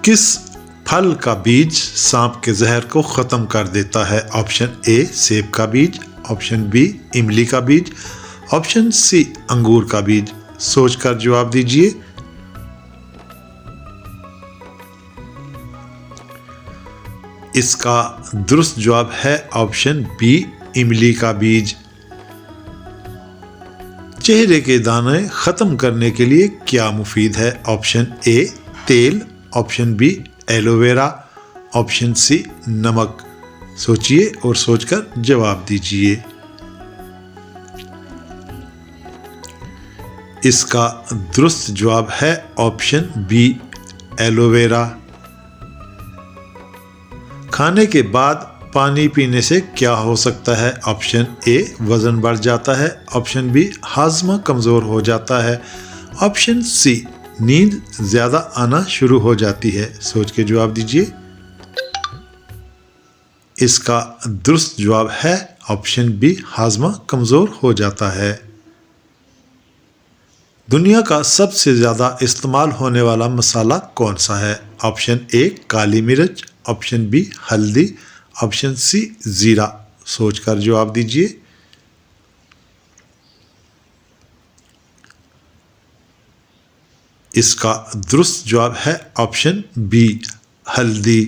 किस फल का बीज सांप के जहर को ख़त्म कर देता है? ऑप्शन ए सेब का बीज, ऑप्शन बी इमली का बीज, ऑप्शन सी अंगूर का बीज। सोचकर जवाब दीजिए। इसका दुरुस्त जवाब है ऑप्शन बी इमली का बीज। चेहरे के दाने खत्म करने के लिए क्या मुफीद है? ऑप्शन ए तेल, option B aloe vera, option C नमक। सोचिए और सोचकर जवाब दीजिए। इसका दुरुस्त जवाब है ऑप्शन बी एलोवेरा। खाने के बाद पानी पीने से क्या हो सकता है? ऑप्शन ए वजन बढ़ जाता है, ऑप्शन बी हाजमा कमज़ोर हो जाता है, ऑप्शन सी नींद ज़्यादा आना शुरू हो जाती है। सोच के जवाब दीजिए। इसका दुरुस्त जवाब है ऑप्शन बी हाजमा कमज़ोर हो जाता है। दुनिया का सबसे ज़्यादा इस्तेमाल होने वाला मसाला कौन सा है? ऑप्शन ए काली मिर्च, ऑप्शन बी हल्दी, ऑप्शन सी ज़ीरा। सोचकर जवाब दीजिए। इसका दुरुस्त जवाब है ऑप्शन बी हल्दी।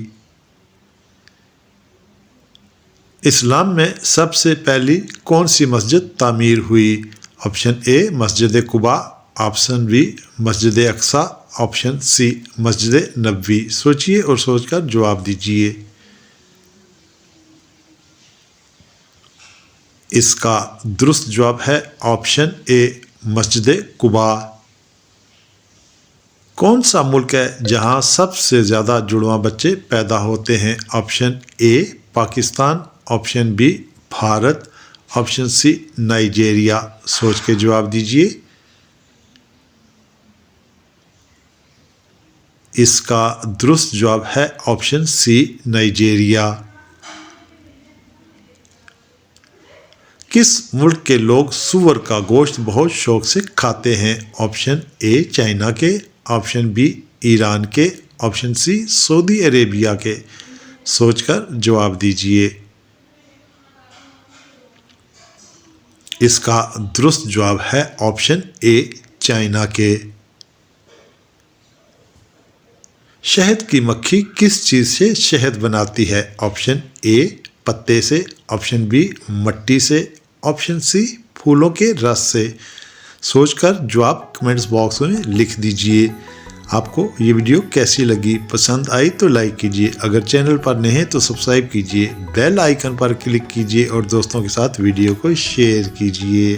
इस्लाम में सबसे पहली कौन सी मस्जिद तामीर हुई? ऑप्शन ए मस्जिद कुबा, ऑप्शन बी मस्जिद अक्सा, ऑप्शन सी मस्जिद नबवी। सोचिए और सोचकर जवाब दीजिए। इसका दुरुस्त जवाब है ऑप्शन ए मस्जिद कुबा। कौन सा मुल्क है जहां सबसे ज़्यादा जुड़वां बच्चे पैदा होते हैं? Option A Pakistan, option B Bharat, option C Nigeria. सोच के जवाब दीजिए। इसका दुरुस्त जवाब है ऑप्शन सी नाइजीरिया। किस मुल्क के लोग सूअर का गोश्त बहुत शौक से खाते हैं? ऑप्शन ए चाइना के, ऑप्शन बी ईरान के, ऑप्शन सी सऊदी अरेबिया के। सोचकर जवाब दीजिए। इसका दुरुस्त जवाब है ऑप्शन ए चाइना के। शहद की मक्खी किस चीज़ से शहद बनाती है? ऑप्शन ए पत्ते से, ऑप्शन बी मट्टी से, ऑप्शन सी फूलों के रस से। सोचकर जवाब कमेंट्स बॉक्स में लिख दीजिए। आपको ये वीडियो कैसी लगी? पसंद आई तो लाइक कीजिए, अगर चैनल पर नए हैं तो सब्सक्राइब कीजिए, बेल आइकन पर क्लिक कीजिए और दोस्तों के साथ वीडियो को शेयर कीजिए।